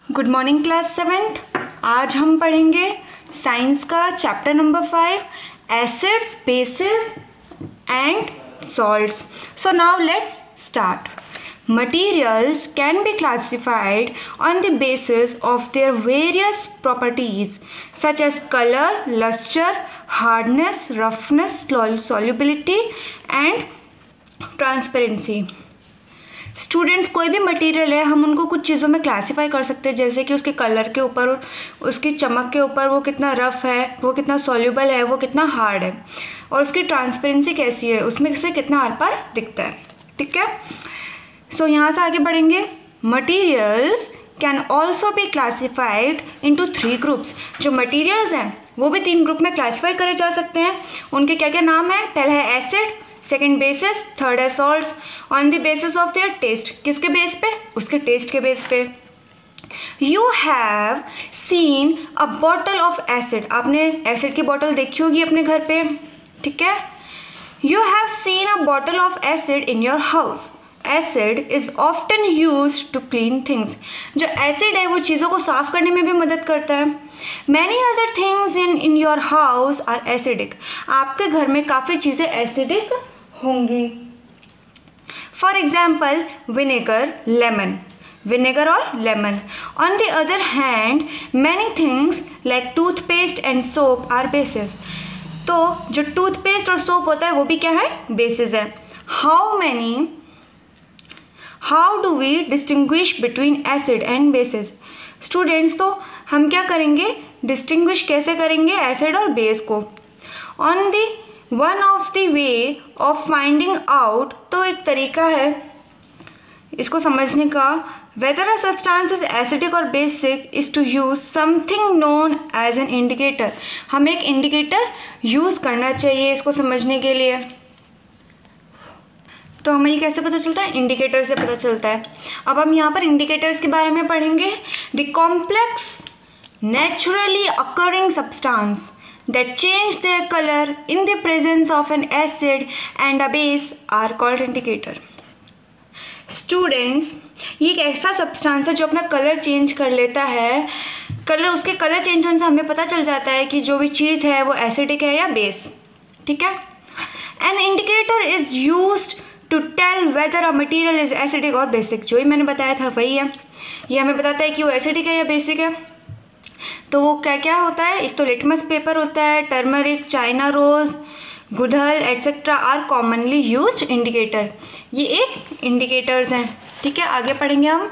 Good morning class seventh. आज हम पढ़ेंगे साइंस का chapter number 5 acids bases and salts. So now let's start. Materials can be classified on the basis of their various properties such as color, luster, hardness, roughness, solubility and transparency। Students कोई भी material है हम उनको कुछ चीज़ों में classify कर सकते हैं, जैसे कि उसके कलर के ऊपर और उसकी चमक के ऊपर वो कितना रफ है, वो कितना सॉल्यूबल है, वो कितना हार्ड है और उसकी ट्रांसपेरेंसी कैसी है, उसमें से कितना आर पार दिखता है। ठीक है, सो यहाँ से आगे बढ़ेंगे। Materials can also be classified into 3 groups. जो मटीरियल्स हैं वो भी 3 ग्रुप में क्लासीफाई करे जा सकते हैं। उनके क्या क्या नाम है? पहला है एसिड, सेकेंड बेसिस, थर्ड है salts. On the basis of their test, किसके बेस पे? उसके टेस्ट के बेस पे। You have seen a bottle of acid. आपने एसिड की बॉटल देखी होगी अपने घर पे। ठीक है, you have seen a bottle of acid in your house. Acid is often use to clean things. जो एसिड है वो चीज़ों को साफ करने में भी मदद करता है। Many other things in your house are acidic. आपके घर में काफ़ी चीज़ें एसिडिक होंगी। For example vinegar, lemon, vinegar और lemon. On the other hand many things like toothpaste and soap are bases. तो जो टूथपेस्ट और सोप होता है वो भी क्या है? बेसिस है। How do we distinguish between acid and bases? Students, तो हम क्या करेंगे? डिस्टिंग्विश कैसे करेंगे एसिड और बेस को? On the one of the way of finding out, तो एक तरीका है इसको समझने का, whether a substance is acidic और basic is to use something known as an indicator. हमें एक इंडिकेटर यूज करना चाहिए इसको समझने के लिए। तो हमें ये कैसे पता चलता है? इंडिकेटर से पता चलता है। अब हम यहाँ पर इंडिकेटर्स के बारे में पढ़ेंगे। The complex naturally occurring substance that change their color in the presence of an acid and a base are called indicator। Students, ये एक ऐसा सब्सटेंस है जो अपना कलर चेंज कर लेता है। उसके कलर चेंज होने से हमें पता चल जाता है कि जो भी चीज़ है वो एसिडिक है या बेस। ठीक है, an indicator is used to tell whether a material is acidic और बेसिक। जो ही मैंने बताया था वही है। ये हमें बताता है कि वो एसिडिक है या बेसिक है। तो वो क्या क्या होता है? एक तो लिटमस पेपर होता है, टर्मरिक, चाइना रोज, गुड़हल etcetera are commonly used indicator. ये एक इंडिकेटर्स हैं। ठीक है, आगे पढ़ेंगे हम।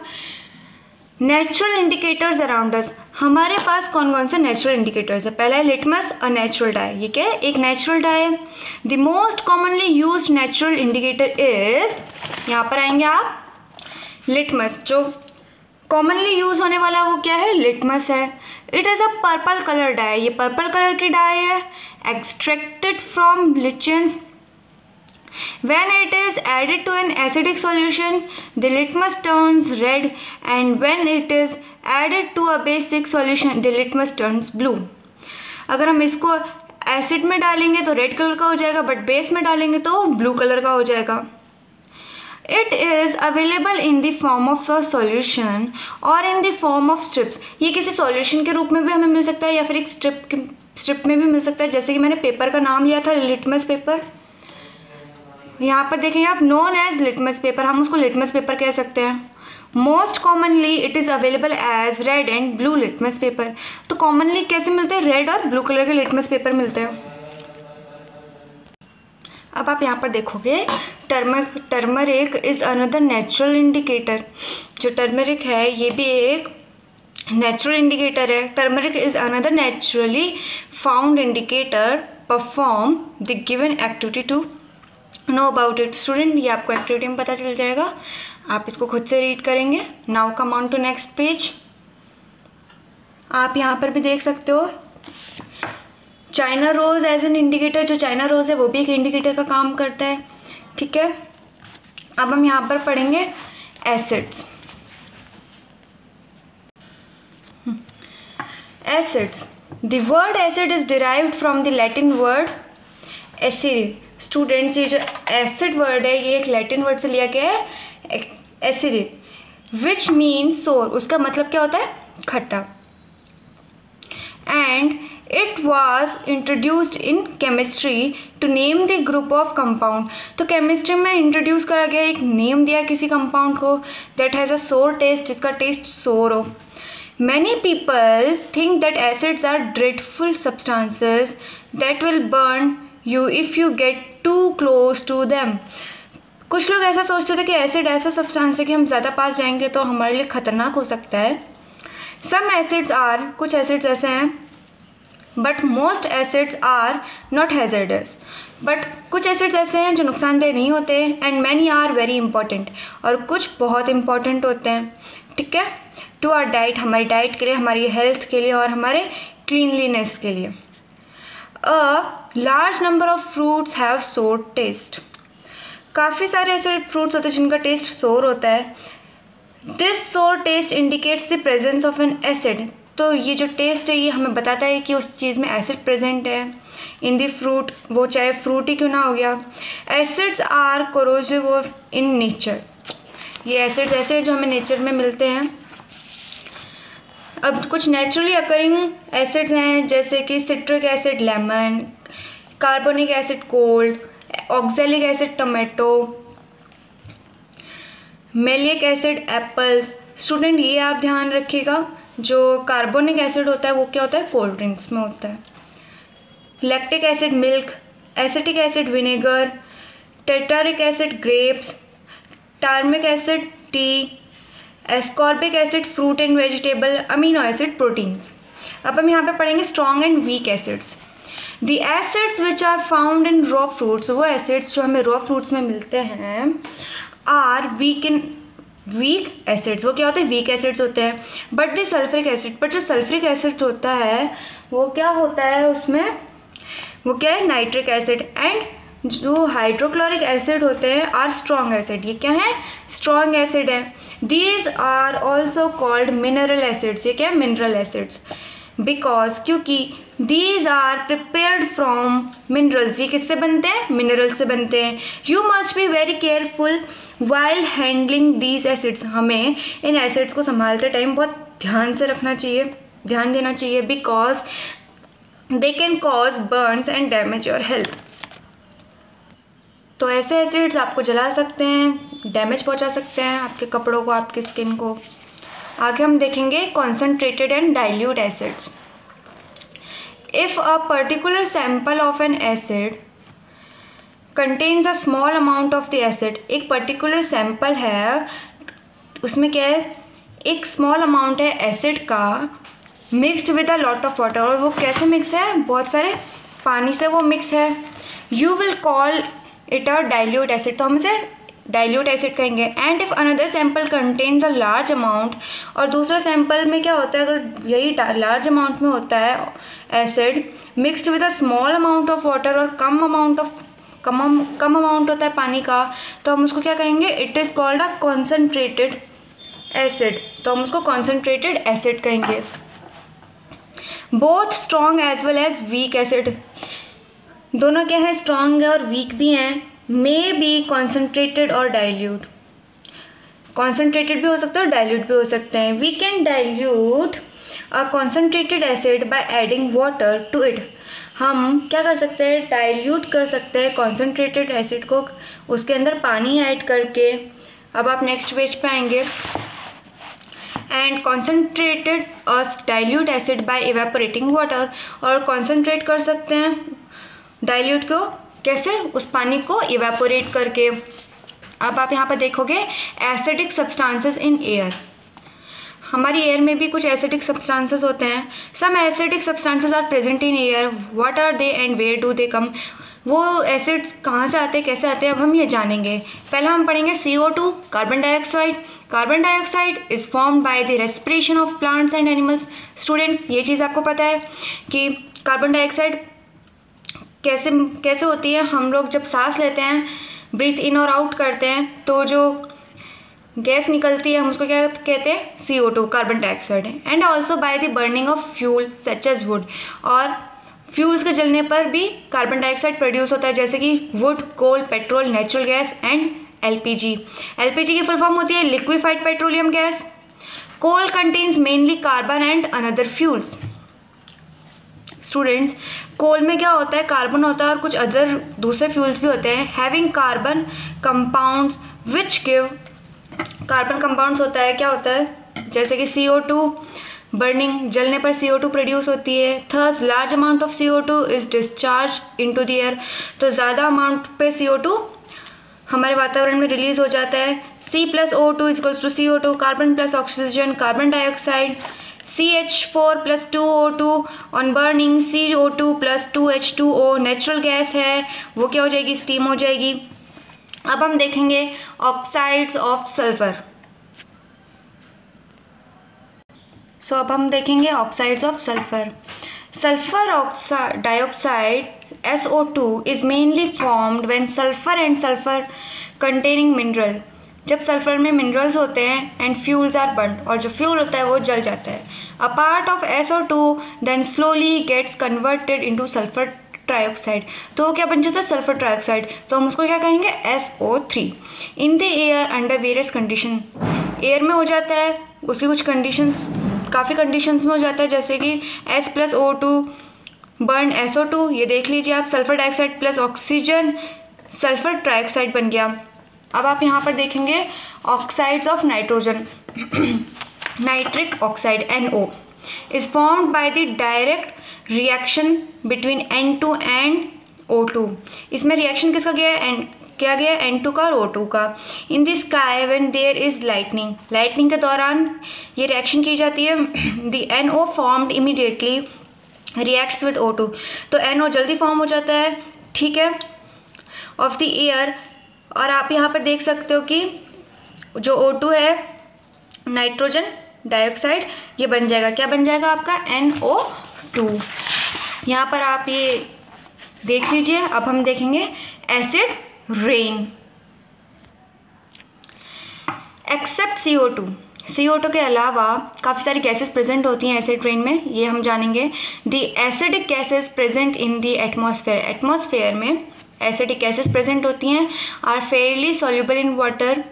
Natural indicators around us. हमारे पास कौन कौन से नेचुरल इंडिकेटर्स है? पहला है लिटमस, अ नेचुरल डाई। ये क्या है? एक नेचुरल डाई है। The most commonly used natural indicator is, यहाँ पर आएंगे आप, लिटमस। जो कॉमनली यूज होने वाला वो क्या है? लिटमस है। It is a purple colour dye. ये पर्पल कलर की डाई है, extracted from lichens. When it is added to an acidic solution, the litmus turns red, and when it is added to a basic solution, the litmus turns blue। अगर हम इसको acid में डालेंगे तो red colour का हो जाएगा, but base में डालेंगे तो ब्लू कलर का हो जाएगा। It is available in the form of a solution or in the form of strips। ये किसी सॉल्यूशन के रूप में भी हमें मिल सकता है या फिर एक स्ट्रिप में भी मिल सकता है। जैसे कि मैंने पेपर का नाम लिया था लिटमस पेपर। यहाँ पर देखेंगे आप, नोन एज लिटमस पेपर, हम उसको लिटमस पेपर कह सकते हैं। Most commonly it is available as red and blue litmus paper. तो कॉमनली कैसे मिलते हैं? रेड और ब्लू कलर के लिटमस पेपर मिलते हैं। अब आप यहाँ पर देखोगे, turmeric is another natural indicator. जो टर्मरिक है ये भी एक नेचुरल इंडिकेटर है। Turmeric is another naturally found indicator. Perform the given activity to know about it. Student, ये आपको एक्टिविटी में पता चल जाएगा, आप इसको खुद से रीड करेंगे। Now come on to next page. आप यहाँ पर भी देख सकते हो China rose as an indicator. जो चाइना रोज है वो भी एक इंडिकेटर का काम करता है। ठीक है, अब हम यहाँ पर पढ़ेंगे acids. Acids, the word acid is derived from the Latin word acid. Students, ये जो एसिड वर्ड है ये एक लैटिन वर्ड से लिया गया है, एसिड, विच मीन्स सोर। उसका मतलब क्या होता है? खट्टा। And it was introduced in chemistry to name the group of compound। तो केमिस्ट्री में इंट्रोड्यूस करा गया, एक नेम दिया किसी कंपाउंड को that has a sour taste, जिसका टेस्ट सोर हो। Many people think that acids are dreadful substances that will burn you if you get too close to them। कुछ लोग ऐसा सोचते थे कि एसिड ऐसा सब्सटेंस है कि हम ज़्यादा पास जाएंगे तो हमारे लिए ख़तरनाक हो सकता है। Some acids are, कुछ एसिड्स ऐसे हैं, but most acids are not hazardous, but कुछ एसिड्स ऐसे हैं जो नुकसानदेह नहीं होते। And many are very important, और कुछ बहुत इंपॉर्टेंट होते हैं, ठीक है, टू आवर डाइट, हमारी डाइट के लिए, हमारी हेल्थ के लिए और हमारे क्लीनलीनेस के लिए। A large number of fruits have सोर टेस्ट। काफ़ी सारे ऐसे फ्रूट्स होते हैं जिनका टेस्ट सोर होता है। दिस सोर test indicates the presence of N acid. तो ये जो टेस्ट है ये हमें बताता है कि उस चीज़ में एसिड प्रेजेंट है इन दी फ्रूट, वो चाहे फ्रूट ही क्यों ना हो गया। Acids are corrosive in nature. ये एसिड्स ऐसे जो हमें नेचर में मिलते हैं। अब कुछ नेचुरली अकरिंग एसिड्स हैं जैसे कि citric acid lemon, carbonic acid cold, oxalic acid tomato, malic acid apples. Student ये आप ध्यान रखिएगा, जो कार्बोनिक एसिड होता है वो क्या होता है, कोल्ड ड्रिंक्स में होता है। Lactic acid milk, acetic acid vinegar, tartaric acid grapes, tannic acid tea, ascorbic acid fruit and vegetable, amino acid proteins. अब हम यहाँ पे पढ़ेंगे strong and weak acids. The acids which are found in raw fruits, वो acids जो हमें raw fruits में मिलते हैं, आर वीक एसिड्स। वो क्या होते हैं, वीक एसिड्स होते हैं। But the sulphuric acid, but जो सल्फ्रिक एसिड होता है वो क्या होता है, उसमें वो क्या है, नाइट्रिक एसिड। एंड जो हाइड्रोक्लोरिक एसिड होते हैं आर स्ट्रॉन्ग एसिड। ये क्या है, स्ट्रॉन्ग एसिड है। These are also called mineral acids. ये क्या है, मिनरल एसिड्स। बिकॉज, क्योंकि these are prepared from minerals. ये किससे बनते हैं, मिनरल से बनते हैं। You must be very careful while handling these acids. हमें इन एसिड्स को संभालते टाइम बहुत ध्यान से रखना चाहिए, ध्यान देना चाहिए। Because they can cause Burns and damage your health. तो ऐसे एसिड्स आपको जला सकते हैं, डैमेज पहुंचा सकते हैं आपके कपड़ों को, आपकी स्किन को। आगे हम देखेंगे concentrated and dilute acids. If a particular sample of N acid contains a small amount of the acid, एक पर्टिकुलर सैंपल है उसमें क्या है, एक स्मॉल अमाउंट है एसिड का, mixed with a lot of water. और वो कैसे मिक्स है, बहुत सारे पानी से वो मिक्स है। You will call it a dilute acid, तो हम इसे डाइल्यूट एसिड कहेंगे। And if another sample contains a large amount, और दूसरा सैंपल में क्या होता है, अगर यही लार्ज अमाउंट में होता है acid mixed with a small amount of water, और कम अमाउंट होता है पानी का, तो हम उसको क्या कहेंगे, it is called a concentrated acid. तो हम उसको कॉन्सेंट्रेटेड एसिड कहेंगे। Both strong as well as weak acid, दोनों क्या है, स्ट्रॉन्ग है और वीक भी हैं। मे बी कॉन्सेंट्रेटेड और डाइल्यूट, कॉन्सेंट्रेटेड भी हो सकता है और डाइल्यूट भी हो सकते हैं। We can dilute a concentrated acid by adding water to it. हम क्या कर सकते हैं, डाइल्यूट कर सकते हैं कॉन्सेंट्रेटेड एसिड को उसके अंदर पानी ऐड करके। अब आप नेक्स्ट पेज पे आएंगे। And concentrated a dilute acid by evaporating water, और कॉन्सेंट्रेट कर सकते हैं डाइल्यूट को कैसे, उस पानी को इवेपोरेट करके। अब आप यहाँ पर देखोगे एसिडिक सब्सटेंसेस इन एयर, हमारी एयर में भी कुछ एसिडिक सब्सटेंसेस होते हैं। Some acidic substances are present in air, what are they and where do they come. वो एसिड्स कहाँ से आते हैं, कैसे आते हैं, अब हम ये जानेंगे। पहला हम पढ़ेंगे CO2, carbon dioxide. Carbon dioxide is formed by the respiration of plants and animals. Students ये चीज़ आपको पता है कि कार्बन डाइऑक्साइड कैसे होती है, हम लोग जब सांस लेते हैं, ब्रीथ इन और आउट करते हैं, तो जो गैस निकलती है हम उसको क्या कहते हैं, CO2, carbon dioxide. And also by the burning of fuel such as wood, और फ्यूल्स के जलने पर भी कार्बन डाइऑक्साइड प्रोड्यूस होता है, जैसे कि wood, coal, petrol, natural gas and LPG। LPG की फुल फॉर्म होती है liquefied petroleum gas. Coal contains mainly carbon and another fuels. Students, coal में क्या होता है, कार्बन होता है और कुछ अदर दूसरे फ्यूल्स भी होते हैं। Having carbon compounds which give, carbon compounds होता है, क्या होता है, जैसे कि CO2, बर्निंग, जलने पर CO2 प्रोड्यूस होती है। Thus large amount of CO2 is discharge into the air, तो ज़्यादा अमाउंट पे CO2 हमारे वातावरण में रिलीज हो जाता है। C+O2 equals to CO2, carbon plus oxygen carbon dioxide, CH4+2O2 on burning, CO2+2H2O natural gas है, वो क्या हो जाएगी, स्टीम हो जाएगी। अब हम देखेंगे ऑक्साइड्स ऑफ सल्फर। सो अब हम देखेंगे oxides of sulphur. Sulphur dioxide SO2 is mainly formed when sulphur and sulphur containing mineral, जब सल्फर में मिनरल्स होते हैं एंड फ्यूल्स आर बर्न्ड, और जो फ्यूल होता है वो जल जाता है। A part of SO2 then slowly gets converted into sulphur trioxide, तो क्या बन जाता है, सल्फर ट्राइऑक्साइड, तो हम उसको क्या कहेंगे, SO3। In the air under various condition, air में हो जाता है, उसकी कुछ कंडीशंस, काफ़ी कंडीशंस में हो जाता है, जैसे कि S+O2 बर्न SO2, ये देख लीजिए आप, sulphur dioxide plus oxygen sulphur trioxide बन गया। अब आप यहाँ पर देखेंगे oxides of nitrogen. Nitric oxide NO is formed by the direct reaction between N2 and O2। इसमें रिएक्शन किसका गया है, क्या गया, N2 का और O2 का। In the sky when there is lightning, lightning के दौरान ये रिएक्शन की जाती है। The NO formed immediately reacts with O2, तो NO जल्दी फॉर्म हो जाता है, ठीक है, ऑफ द एयर। और आप यहाँ पर देख सकते हो कि जो O2 है, नाइट्रोजन डाइऑक्साइड, ये बन जाएगा, क्या बन जाएगा आपका, NO2। यहाँ पर आप ये देख लीजिए। अब हम देखेंगे एसिड रेन। एक्सेप्ट CO2 के अलावा काफ़ी सारी गैसेस प्रेजेंट होती हैं एसिड रेन में, ये हम जानेंगे। The acidic gases present in the atmosphere, atmosphere में एसिडिक गैसेस प्रेजेंट होती हैं, are fairly soluble in water,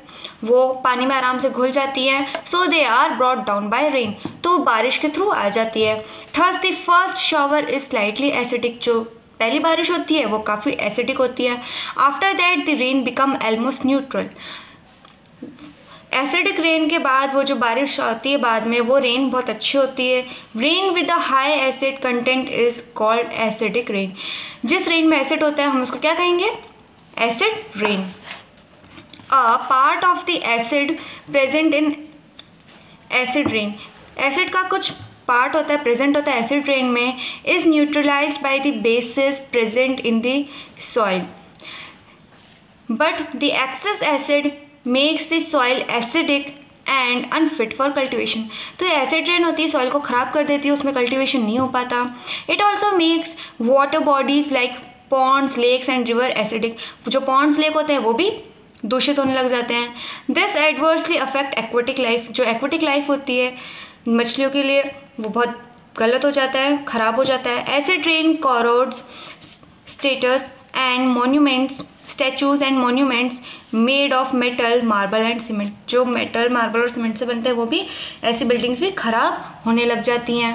वो पानी में आराम से घुल जाती हैं। So they are brought down by rain, तो बारिश के थ्रू आ जाती है। Thus the first shower is slightly acidic, जो पहली बारिश होती है वो काफ़ी एसिडिक होती है। After that the rain become almost neutral, acidic rain के बाद वो जो बारिश आती है बाद में, वो रेन बहुत अच्छी होती है। Rain with a high acid content is called acidic rain, जिस रेन में एसिड होता है हम उसको क्या कहेंगे, acid rain. A part of the acid present in acid rain, acid का कुछ पार्ट होता है, प्रेजेंट होता है एसिड रेन में, is neutralised by the basis present in the soil, but the excess acid makes the soil acidic and unfit for cultivation, तो acid rain होती है, सॉइल को ख़राब कर देती है, उसमें कल्टिवेशन नहीं हो पाता। It also makes water bodies like ponds, lakes and river acidic, जो पॉन्ड्स, लेक होते हैं वो भी दूषित होने लग जाते हैं। This adversely affect aquatic life, जो एक्वेटिक लाइफ होती है मछलियों के लिए वो बहुत गलत हो जाता है, ख़राब हो जाता है। Acid rain corrodes statues and monuments, statues and monuments made of metal, marble and cement, जो मेटल, मार्बल और सीमेंट से बनते हैं वो भी, ऐसी बिल्डिंग्स भी खराब होने लग जाती हैं।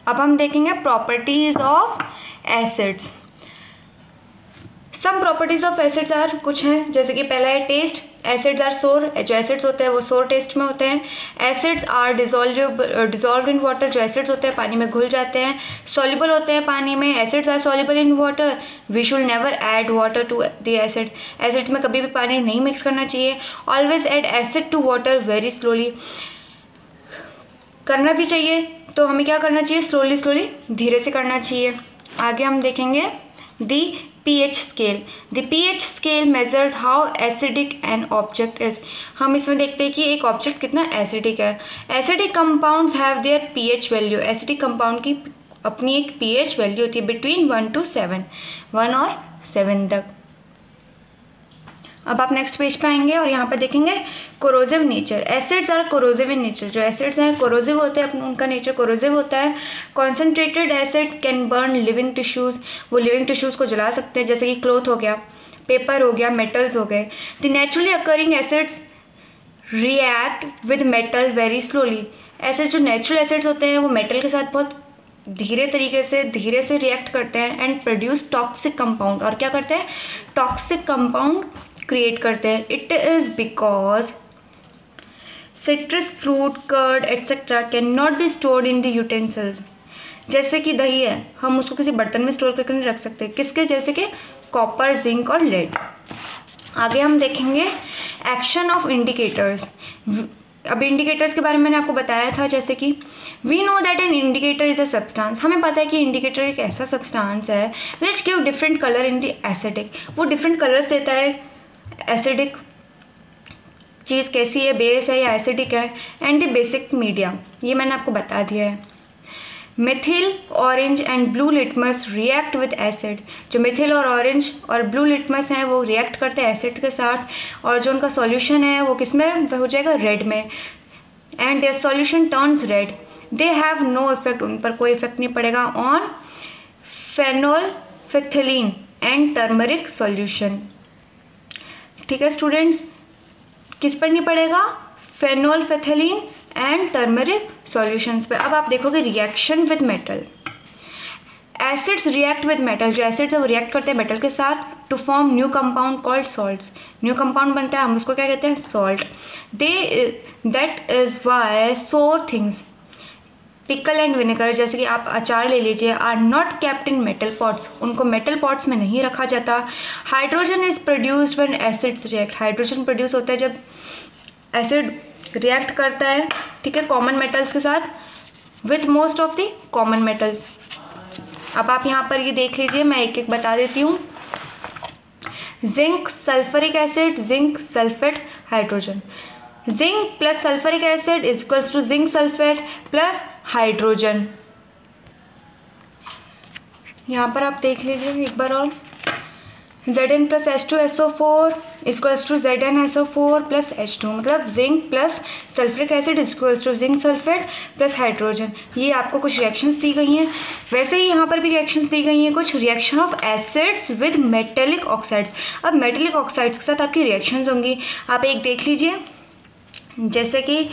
अब हम देखेंगे properties of acids. Some properties of acids are, कुछ हैं, जैसे कि पहला है टेस्ट, एसिड्स आर सोर, जो एसिड्स होते हैं वो सोर टेस्ट में होते हैं। Acids are dissolve in water, जो एसिड्स होते हैं पानी में घुल जाते हैं। सॉल्युबल होते हैं पानी में, acids are soluble in water, we should never add water to the acid, acid में कभी भी पानी नहीं मिक्स करना चाहिए। Always add acid to water very slowly, करना भी चाहिए तो हमें क्या करना चाहिए, स्लोली धीरे से करना चाहिए। आगे हम देखेंगे दी pH scale. The pH scale measures how acidic an object is, हम इसमें देखते हैं कि एक ऑब्जेक्ट कितना एसिडिक है। Acidic compounds have their pH value, acidic compound की अपनी एक pH वैल्यू होती है बिटवीन 1 to 7, 1 और 7 तक। अब आप नेक्स्ट पेज पे आएंगे और यहाँ पर देखेंगे corrosive nature. Acids are corrosive in nature, जो एसिड्स हैं कोरोजिव होते हैं, उनका नेचर कोरोजिव होता है। Concentrated acid can burn living tissues, वो लिविंग टिश्यूज़ को जला सकते हैं, जैसे कि क्लॉथ हो गया, पेपर हो गया, मेटल्स हो गए। The naturally occurring acids react with metal very slowly. ऐसे जो नेचुरल एसिड्स होते हैं वो मेटल के साथ बहुत धीरे से रिएक्ट करते हैं एंड प्रोड्यूस टॉक्सिक कंपाउंड, और क्या करते हैं, टॉक्सिक कंपाउंड क्रिएट करते हैं। It is because citrus fruit, curd etcetera can not be stored in the utensils. जैसे कि दही है, हम उसको किसी बर्तन में स्टोर करके नहीं रख सकते, किसके, जैसे कि कॉपर, जिंक और लेड। आगे हम देखेंगे एक्शन ऑफ इंडिकेटर्स। अब इंडिकेटर्स के बारे में मैंने आपको बताया था, जैसे कि we know that an indicator is a substance. हमें पता है कि इंडिकेटर एक ऐसा सब्सटेंस है which give different colour in the acidic, वो डिफरेंट कलर्स देता है। एसिडिक चीज़ कैसी है, बेस है या एसिडिक है, एंड द बेसिक मीडिया, ये मैंने आपको बता दिया है। Mithil, orange and blue litmus react with acid. जो मिथिल और ऑरेंज और ब्लू लिटमस हैं वो रिएक्ट करते हैं एसिड के साथ, और जो उनका सॉल्यूशन है वो किस में हो जाएगा, रेड में, and their solution turns red. They have no effect, उन पर कोई इफेक्ट नहीं पड़ेगा on phenolphthalein and turmeric solution. ठीक है स्टूडेंट्स, किस पर नहीं पड़ेगा, फेनोल्फिथिलीन एंड टर्मरिक सॉल्यूशंस पे। अब आप देखोगे reaction with metal. Acids react with metal, जो एसिड्स है वो रिएक्ट करते हैं मेटल के साथ to form new compound called salts. New compound बनता है, हम उसको क्या कहते हैं, salt. That is why sour things, pickle and vinegar, जैसे कि आप अचार ले लीजिए, are not kept in metal pots, उनको मेटल पॉट्स में नहीं रखा जाता। Hydrogen is produced when acids react, hydrogen produce होता है जब एसिड रिएक्ट करता है, ठीक है, कॉमन मेटल्स के साथ, with most of the common metals. अब आप यहाँ पर ये देख लीजिए, मैं एक एक बता देती हूँ। Zinc, sulphuric acid, zinc sulphate, hydrogen. Zinc plus sulphuric acid is equals to zinc sulphate plus hydrogen. यहाँ पर आप देख लीजिए एक बार और, Zn plus H2SO4 equals to ZnSO4 plus H2, मतलब zinc plus sulphuric acid equals to zinc sulphate plus hydrogen. ये आपको कुछ रिएक्शंस दी गई हैं। वैसे ही यहाँ पर भी रिएक्शंस दी गई हैं, कुछ reaction of acids with metallic oxides. अब मेटेलिक ऑक्साइड्स के साथ आपकी रिएक्शंस होंगी, आप एक देख लीजिए, जैसे कि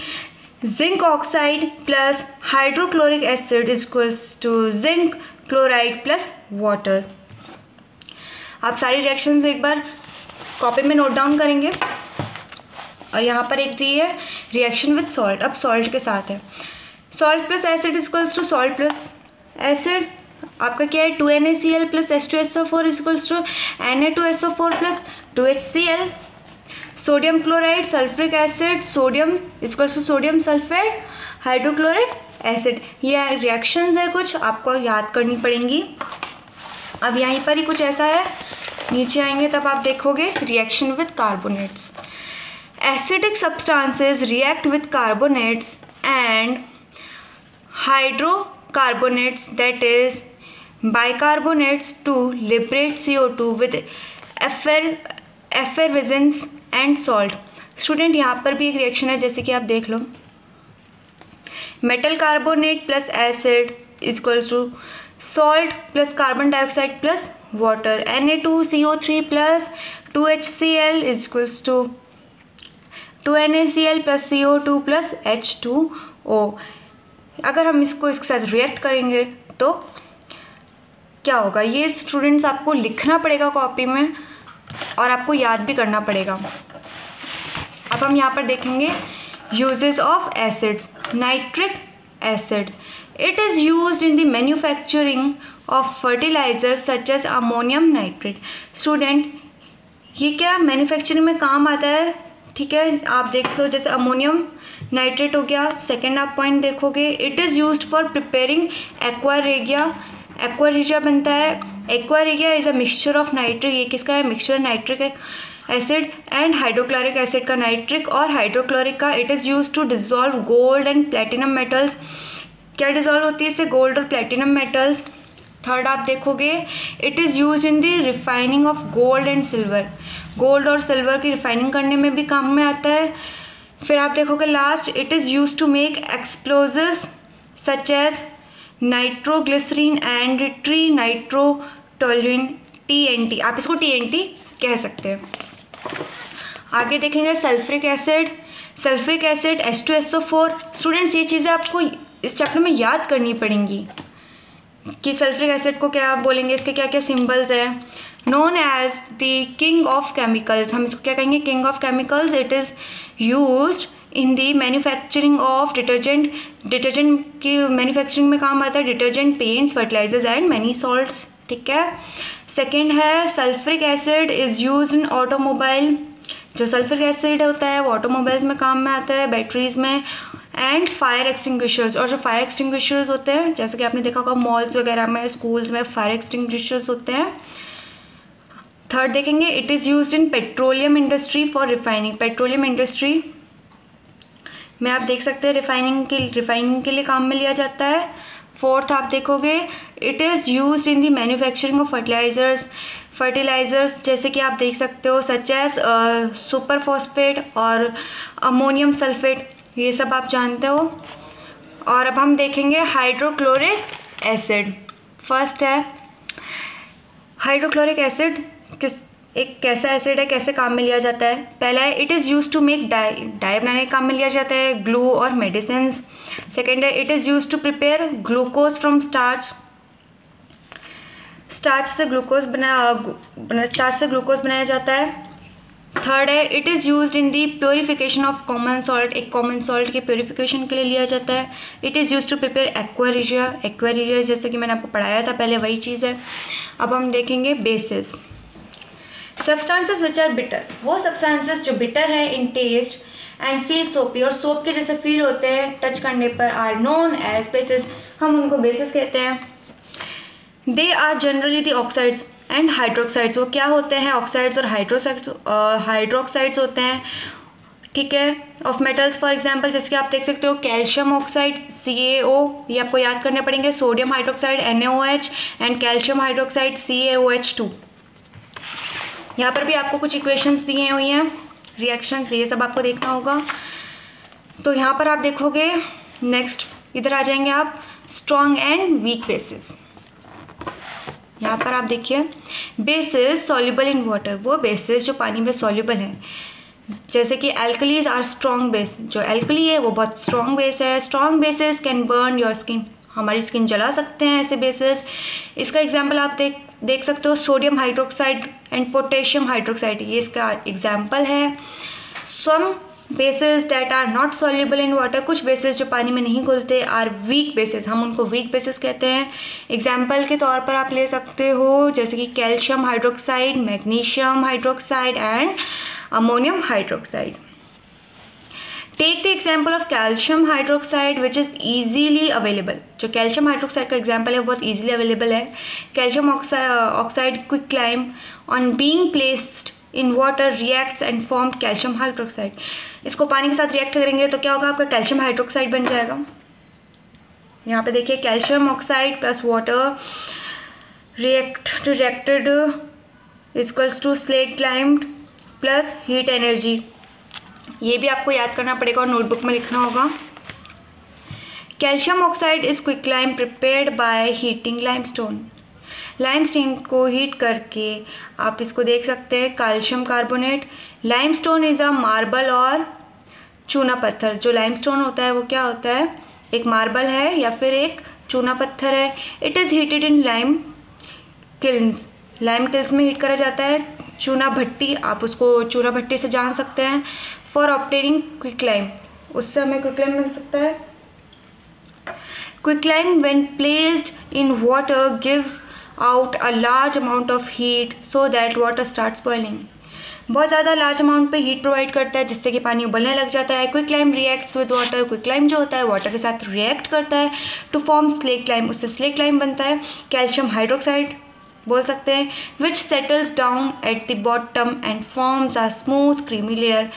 zinc oxide plus hydrochloric acid equals to zinc chloride plus water. आप सारी रिएक्शंस एक बार कॉपी में नोट डाउन करेंगे। और यहाँ पर एक दी है रिएक्शन विद सॉल्ट। अब सॉल्ट के साथ है, salt plus acid equals to salt plus acid. आपका क्या है, 2NaCl plus H2SO4 equals to Na2SO4 plus 2HCl। Sodium chloride, sulphuric acid, sodium equals to sodium sulphate, hydrochloric acid. ये reactions है, कुछ आपको याद करनी पड़ेंगी। अब यहीं पर ही कुछ ऐसा है, नीचे आएंगे तब आप देखोगे reaction with carbonates. Acidic substances react with carbonates and hydrocarbonates, that is bicarbonates, to liberate CO2 with effervescence and salt. Student यहाँ पर भी एक रिएक्शन है, जैसे कि आप देख लो, metal carbonate plus acid equals to salt plus carbon dioxide plus water. Na2CO3 plus 2HCl equals to 2NaCl plus CO2 plus H2O। अगर हम इसको इसके साथ रिएक्ट करेंगे तो क्या होगा, ये स्टूडेंट्स आपको लिखना पड़ेगा कॉपी में और आपको याद भी करना पड़ेगा। अब हम यहाँ पर देखेंगे uses of acids. Nitric acid, it is used in the manufacturing of fertilizers such as ammonium nitrate। Student ये क्या मैन्युफैक्चरिंग में काम आता है, ठीक है, आप देख लो, जैसे अमोनियम नाइट्रेट हो गया। सेकेंड आप पॉइंट देखोगे, it is used for preparing aqua regia. Aqua regia बनता है, aqua regia is a mixture of nitric, ये किसका है, mixture nitric acid and hydrochloric acid का, नाइट्रिक और हाइड्रोक्लोरिक का। It is used to dissolve gold and platinum metals. क्या डिजॉल्व होती है इससे, गोल्ड और प्लेटिनम मेटल्स। थर्ड आप देखोगे, it is use in the refining of gold and silver, gold और सिल्वर की रिफाइनिंग करने में भी काम में आता है। फिर आप देखोगे last, it is use to make explosives such as nitroglycerine and trinitrotoluene, TNT, आप इसको TNT कह सकते हैं। आगे देखेंगे sulphuric acid, sulphuric acid H2SO4। Students ये चीज़ें आपको इस चैप्टर में याद करनी पड़ेंगी कि सल्फ्रिक एसिड को क्या बोलेंगे, इसके क्या क्या सिंबल्स हैं। Known as the king of chemicals, हम इसको क्या कहेंगे, king of chemicals. It is used in the manufacturing of detergent, detergent की मैन्युफैक्चरिंग में काम आता है detergent, paints, fertilisers and many salts, ठीक है। सेकेंड है sulphuric acid is use in automobile, जो सल्फ्रिक एसिड होता है वो ऑटोमोबाइल्स में काम में आता है, बैटरीज में, एंड फायर एक्सटिंग्विशर्स। और जो फायर एक्सटिंग्विशर्स होते हैं जैसे कि आपने देखा होगा मॉल्स वगैरह में, स्कूल्स में फायर एक्सटिंग्विशर्स होते हैं। थर्ड देखेंगे it is used in petroleum industry for refining, petroleum industry में आप देख सकते हैं रिफाइनिंग के लिए काम में लिया जाता है। फोर्थ आप देखोगे it is used in the manufacturing of fertilisers जैसे कि आप देख सकते हो सच एज सुपर फॉस्फेट और अमोनियम सल्फेट, ये सब आप जानते हो। और अब हम देखेंगे हाइड्रोक्लोरिक एसिड। फर्स्ट है हाइड्रोक्लोरिक एसिड एक कैसा एसिड है, कैसे काम में लिया जाता है। पहला है it is use to make dye बनाने के काम में लिया जाता है, ग्लू और मेडिसिन। सेकेंड है it is use to prepare glucose from starch से ग्लूकोज बनाया जाता है। थर्ड है it is use in the purification of common salt, एक कॉमन सॉल्ट के प्योरीफिकेशन के लिए लिया जाता है। It is use to prepare aqua जैसे कि मैंने आपको पढ़ाया था पहले, वही चीज़ है। अब हम देखेंगे bases. Substances which are bitter, वो सब्सटेंसेस जो बिटर है इन टेस्ट एंड फील सोपी, और सोप के जैसे फील होते हैं टच करने पर, आर नोन एज बेसिस, हम उनको बेसिस कहते हैं। They are generally the oxides and hydroxides, वो क्या होते हैं, ऑक्साइड्स और हाइड्रोक्साइड्स होते हैं, ठीक है, ऑफ मेटल्स। फॉर एग्जांपल जैसे कि आप देख सकते हो कैल्शियम ऑक्साइड CaO, ये आपको याद करने पड़ेंगे, sodium hydroxide NaOH and calcium hydroxide CaOH2। यहाँ पर भी आपको कुछ इक्वेशंस दिए हुई हैं, रिएक्शंस, ये सब आपको देखना होगा। तो यहाँ पर आप देखोगे नेक्स्ट इधर आ जाएंगे आप, स्ट्रॉन्ग एंड वीक बेसिस। यहाँ पर आप देखिए बेसिस सॉल्युबल इन वाटर, वो बेसिस जो पानी में सॉल्युबल है, जैसे कि एल्कलीज आर स्ट्रॉन्ग बेस, जो एल्कली है वो बहुत स्ट्रॉन्ग बेस है। Strong bases can burn your skin, हमारी स्किन जला सकते हैं ऐसे बेसिस। इसका एग्जाम्पल आप देख सकते हो sodium hydroxide and potassium hydroxide, ये इसका एग्जाम्पल है। Some bases that are not soluble in water, कुछ बेसिस जो पानी में नहीं घुलते, आर वीक बेसिस, हम उनको वीक बेसिस कहते हैं। एग्जाम्पल के तौर पर आप ले सकते हो जैसे कि calcium hydroxide, magnesium hydroxide and ammonium hydroxide. Take the example of calcium hydroxide which is easily available, जो कैल्शियम हाइड्रोक्साइड का एग्जाम्पल है वो बहुत ईजिली अवेलेबल है। Calcium oxide quicklime on being placed in water reacts and form calcium hydroxide, इसको पानी के साथ रिएक्ट करेंगे तो क्या होगा, आपका कैल्शियम हाइड्रोक्साइड बन जाएगा। यहाँ पे देखिए calcium oxide plus water reacted equals to slaked lime plus heat energy, ये भी आपको याद करना पड़ेगा और नोटबुक में लिखना होगा। Calcium oxide is quicklime prepared by heating limestone, limestone को हीट करके आप इसको देख सकते हैं calcium carbonate. Limestone is a marble और चूना पत्थर, जो लाइमस्टोन होता है वो क्या होता है, एक मार्बल है या फिर एक चूना पत्थर है। It is heated in lime kilns, lime kilns में हीट करा जाता है। चूना भट्टी, आप उसको चूना भट्टी से जान सकते हैं। फॉर ऑब्टेनिंग क्विकलाइम, उससे हमें क्विकलाइम मिल सकता है। Quicklime when placed in water gives out a large amount of heat so that water starts boiling, बहुत ज़्यादा लार्ज अमाउंट पे हीट प्रोवाइड करता है जिससे कि पानी उबलने लग जाता है। Quicklime reacts with water, quicklime जो होता है वाटर के साथ रिएक्ट करता है टू फॉर्म स्लेक्लाइम, उससे स्लेक्लाइम बनता है। कैल्शियम हाइड्रोक्साइड बोल सकते हैं which settles down at the bottom and forms a smooth creamy layer,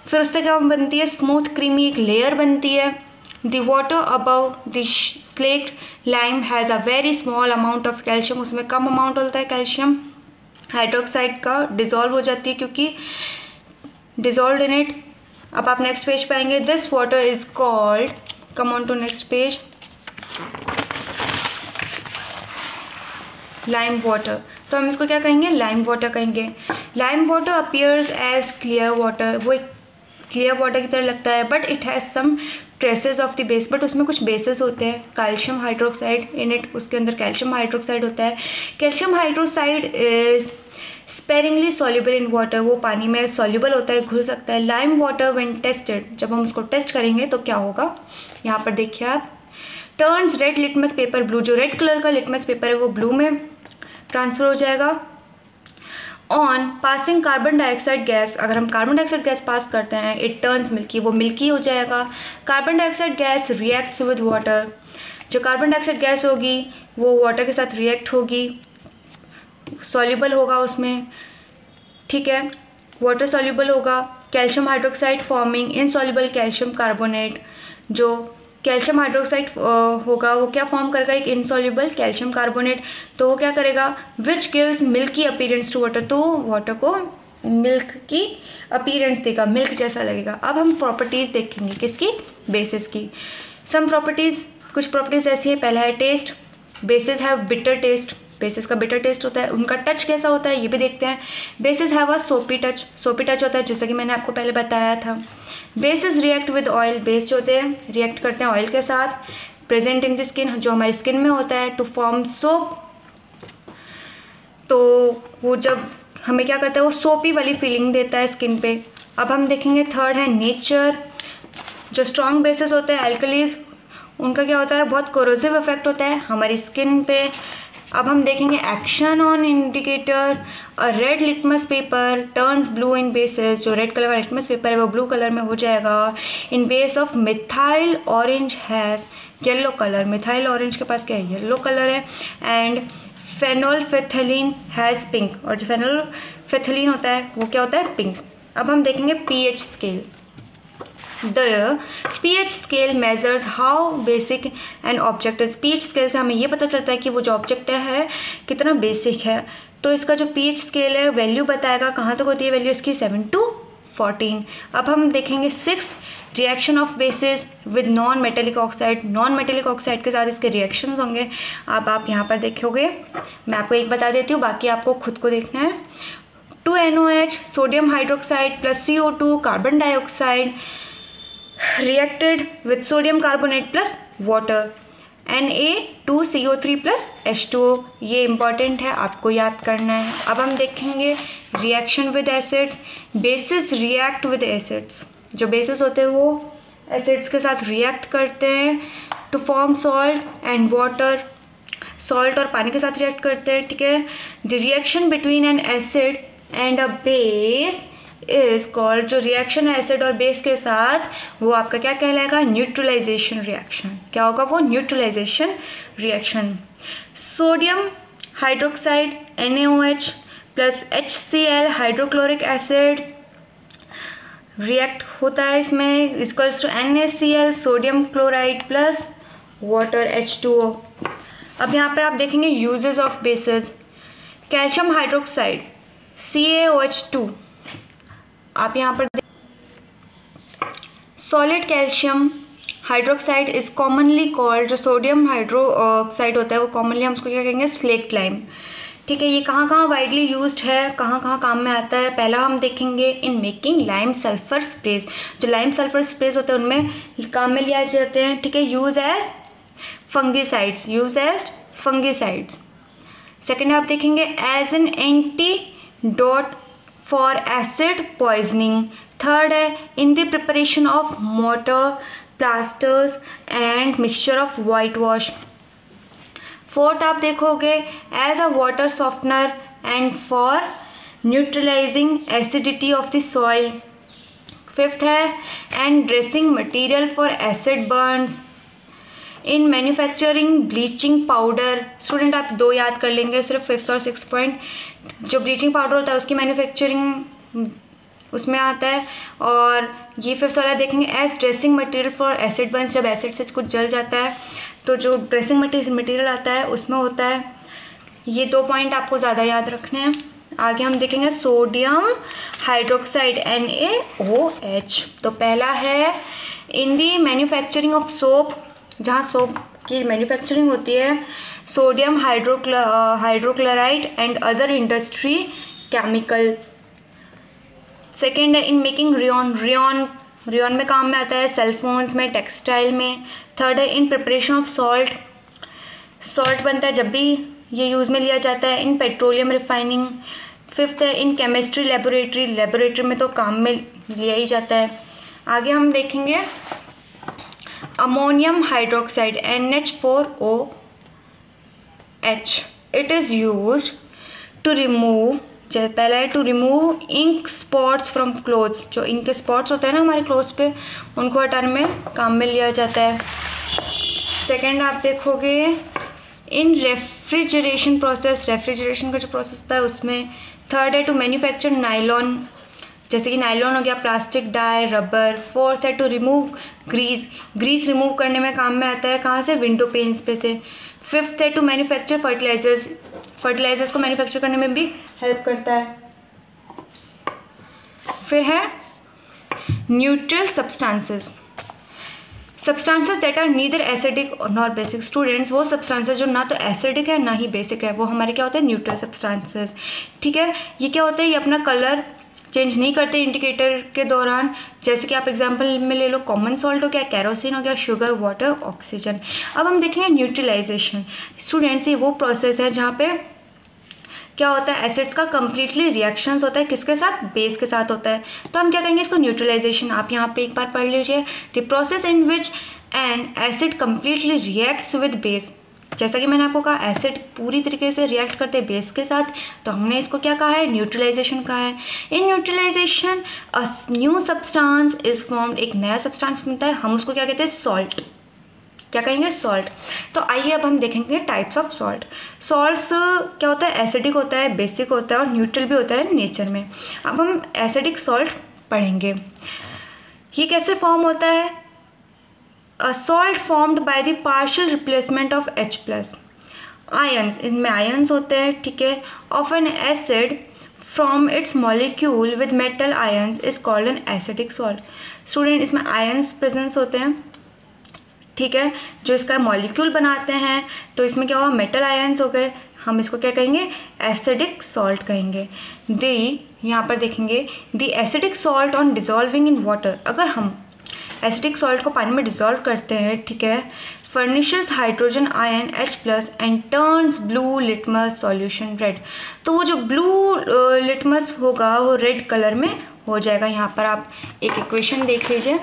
फिर उससे क्या बनती है, स्मूथ क्रीमी एक लेयर बनती है। The water above the slaked lime has a very small amount of calcium, उसमें कम अमाउंट होता है कैल्शियम हाइड्रोक्साइड का, डिज़ोल्व हो जाती है क्योंकि डिज़ोल्व इन इट। अब आप नेक्स्ट पेज पे आएंगे, this water is called, come on to next page. Lime water, तो हम इसको क्या कहेंगे, लाइम वाटर कहेंगे। Lime water appears as clear water, वो एक क्लियर वाटर की तरह लगता है, but it has some traces of the base, but उसमें कुछ बेसेस होते हैं, कैल्शियम हाइड्रोक्साइड इन इट, उसके अंदर कैल्शियम हाइड्रोक्साइड होता है। Calcium hydroxide is sparingly soluble in water, वो पानी में सॉल्युबल होता है, घुल सकता है। लाइम वाटर व्हेन टेस्टेड, जब हम उसको टेस्ट करेंगे तो क्या होगा, यहाँ पर देखिए आप, turns red litmus paper blue, जो रेड कलर का लिटमस पेपर है वो ब्लू में ट्रांसफ़र हो जाएगा। On passing carbon dioxide gas, अगर हम कार्बन डाइऑक्साइड गैस पास करते हैं, इट टर्न्स मिल्की, वो मिल्की हो जाएगा। Carbon dioxide gas reacts with water, जो कार्बन डाइऑक्साइड गैस होगी वो वाटर के साथ रिएक्ट होगी, सॉल्युबल होगा उसमें, ठीक है, वाटर सॉल्युबल होगा। Calcium hydroxide forming insoluble calcium carbonate, जो कैल्शियम हाइड्रोक्साइड होगा वो क्या फॉर्म करेगा, एक इनसॉल्युबल कैल्शियम कार्बोनेट, तो वो क्या करेगा, which gives milky appearance to water, तो वाटर को मिल्क की अपीयरेंस देगा, मिल्क जैसा लगेगा। अब हम प्रॉपर्टीज़ देखेंगे किसकी, बेसिस की। सम प्रॉपर्टीज़, कुछ प्रॉपर्टीज़ ऐसी है, पहला है taste, bases have bitter taste, bases का बिटर टेस्ट होता है। उनका टच कैसा होता है ये भी देखते हैं। बेसिस हैव अ सोपी टच, सोपी टच होता है जैसा कि मैंने आपको पहले बताया था। Basis react with oil, base जो होते हैं रिएक्ट करते हैं ऑयल के साथ। प्रेजेंट इन द स्किन, जो हमारी स्किन में होता है, टू फॉर्म सोप, तो वो जब हमें क्या करता है, वो सोपी वाली फीलिंग देता है स्किन पे। अब हम देखेंगे थर्ड है नेचर, जो स्ट्रॉन्ग बेसिस होते हैं एल्कलीज, उनका क्या होता है, बहुत कोरोसिव इफेक्ट होता है हमारी स्किन पे। अब हम देखेंगे action on indicator, red litmus paper turns blue in bases, जो रेड कलर का लिटमस पेपर है वो ब्लू कलर में हो जाएगा। In base of methyl orange has yellow colour, methyl orange के पास क्या है, येलो कलर है। एंड फेनोल्फेथिलीन हैज़ पिंक, और जो फेनोल्फेथिलीन होता है वो क्या होता है, पिंक। अब हम देखेंगे pH scale. The pH scale measures how basic an object is. pH scale से हमें ये पता चलता है कि वो जो ऑब्जेक्ट है कितना बेसिक है। तो इसका जो pH scale है वैल्यू बताएगा, कहाँ तक होती है वैल्यू इसकी, 7 to 14। अब हम देखेंगे 6th, reaction of basis with non metallic oxide, non metallic oxide के साथ इसके रिएक्शंस होंगे। अब आप यहाँ पर देखोगे, मैं आपको एक बता देती हूँ, बाकी आपको खुद को देखना है। 2NOH sodium hydroxide plus CO2 carbon dioxide reacted with sodium carbonate plus water, Na2CO3 plus H2O, ये इम्पॉर्टेंट है, आपको याद करना है। अब हम देखेंगे reaction with acids, bases react with acids, जो बेसिस होते हैं वो एसिड्स के साथ रिएक्ट करते हैं to form salt and water, salt और पानी के साथ रिएक्ट करते हैं, ठीक है। The reaction between an acid and a base is called, जो रिएक्शन है एसिड और बेस के साथ वो आपका क्या कहलाएगा, न्यूट्रलाइजेशन रिएक्शन। क्या होगा वो, neutralisation reaction. Sodium hydroxide NaOH plus HCl hydrochloric acid react होता है इसमें, equals to NaCl sodium chloride plus water H2O। अब यहाँ पे आप देखेंगे uses of bases. Calcium hydroxide CaOH2, आप यहाँ पर solid calcium hydroxide is commonly called, जो सोडियम हाइड्रोक्साइड होता है वो कॉमनली हम उसको क्या कहेंगे, स्लेक्ट लाइम, ठीक है। ये कहाँ कहाँ वाइडली यूज्ड है, कहाँ कहाँ काम में आता है, पहला हम देखेंगे in making lime sulphur sprays, जो लाइम सल्फर स्प्रेज होते हैं उनमें काम में लिया जाते हैं, ठीक है। Use as fungicides, use as fungicides. Second आप देखेंगे as an antidote for acid poisoning. Third है in the preparation of mortar plasters and mixture of white wash. Fourth आप देखोगे as a water softener and for neutralising acidity of the soil. Fifth है and dressing material for acid burns. In manufacturing bleaching powder, student आप दो याद कर लेंगे सिर्फ, fifth और सिक्स पॉइंट। जो ब्लीचिंग पाउडर होता है उसकी मैन्युफैक्चरिंग उसमें आता है, और ये फिफ्थ वाला देखेंगे as dressing material for acid burns, जब एसिड से कुछ जल जाता है तो जो ड्रेसिंग मटेरियल आता है उसमें होता है। ये 2 पॉइंट आपको ज़्यादा याद रखने हैं। आगे हम देखेंगे सोडियम हाइड्रोक्साइड NaOH। तो पहला है इन दी मैन्युफैक्चरिंग ऑफ सोप, जहाँ सोप की मैन्युफैक्चरिंग होती है sodium hydrochloride and other industry chemical. Second है इन मेकिंग रेयॉन में काम में आता है, सेलफोन्स में, टेक्सटाइल में। थर्ड है इन प्रिपरेशन ऑफ सॉल्ट बनता है जब भी ये यूज़ में लिया जाता है, इन पेट्रोलियम रिफाइनिंग। फिफ्थ है इन केमिस्ट्री लेबोरेटरी में तो काम में लिया ही जाता है। आगे हम देखेंगे ammonium hydroxide NH4OH, it is used to remove, पहला है to remove ink spots from clothes, जो इंक के स्पॉट्स होते हैं ना हमारे क्लोथ्स पे, उनको हटाने में काम में लिया जाता है। सेकेंड आप देखोगे इन रेफ्रिजरेशन प्रोसेस, रेफ्रिजरेशन का जो प्रोसेस होता है उसमें। थर्ड है टू मैन्युफैक्चर नाइलॉन, जैसे कि नाइलॉन हो गया, प्लास्टिक, डाई, रबर। फोर्थ है टू रिमूव ग्रीस रिमूव करने में काम में आता है, कहाँ से, विंडो पेन्स पे से। फिफ्थ है टू मैन्युफैक्चर फर्टिलाइजर्स को मैन्युफैक्चर करने में भी हेल्प करता है। फिर है neutral substances that are neither acidic nor basic. Students, वो सब्सटेंसेस जो ना तो एसिडिक है ना ही बेसिक है, वो हमारे क्या होते हैं, न्यूट्रल सब्सटेंसेस। ठीक है, ये क्या होता है, ये अपना कलर चेंज नहीं करते इंडिकेटर के दौरान। जैसे कि आप एग्जांपल में ले लो, कॉमन सॉल्ट हो गया, कैरोसिन हो गया, शुगर, वाटर, ऑक्सीजन। अब हम देखेंगे न्यूट्रलाइजेशन। स्टूडेंट्स, ये वो प्रोसेस है जहाँ पे क्या होता है, एसिड्स का कम्प्लीटली रिएक्शंस होता है, किसके साथ, बेस के साथ होता है। तो हम क्या कहेंगे इसको, न्यूट्रलाइजेशन। आप यहाँ पे एक बार पढ़ लीजिए, the process in which N acid completely reacts with base. जैसा कि मैंने आपको कहा, एसिड पूरी तरीके से रिएक्ट करते हैं बेस के साथ, तो हमने इसको क्या कहा है, न्यूट्रलाइजेशन कहा है। In neutralisation a new substance is formed, एक नया सब्सटेंस बनता है, हम उसको क्या कहते हैं, सॉल्ट। क्या कहेंगे, सॉल्ट। तो आइए अब हम देखेंगे टाइप्स ऑफ सॉल्ट। सॉल्ट्स क्या होता है, एसिडिक होता है, बेसिक होता है और न्यूट्रल भी होता है नेचर में। अब हम एसिडिक सॉल्ट पढ़ेंगे। ये कैसे फॉर्म होता है, अ salt formed by the partial replacement of H+। Ions, इनमें आयंस होते हैं, ठीक है, of N acid from its molecule with metal ions is called an acidic salt. Student, इसमें आयंस प्रेजेंस होते हैं, ठीक है, जो इसका मॉलिक्यूल बनाते हैं, तो इसमें क्या हुआ, मेटल आयंस हो गए, हम इसको क्या कहेंगे, एसिडिक सॉल्ट कहेंगे। यहाँ पर देखेंगे the acidic salt on dissolving in water, अगर हम एसिडिक सॉल्ट को पानी में डिजॉल्व करते हैं, ठीक है, furnishes hydrogen ion H+ and turns blue litmus solution red. तो वो जो ब्लू लिटमस होगा वो रेड कलर में हो जाएगा। यहाँ पर आप एक इक्वेशन देख लीजिए,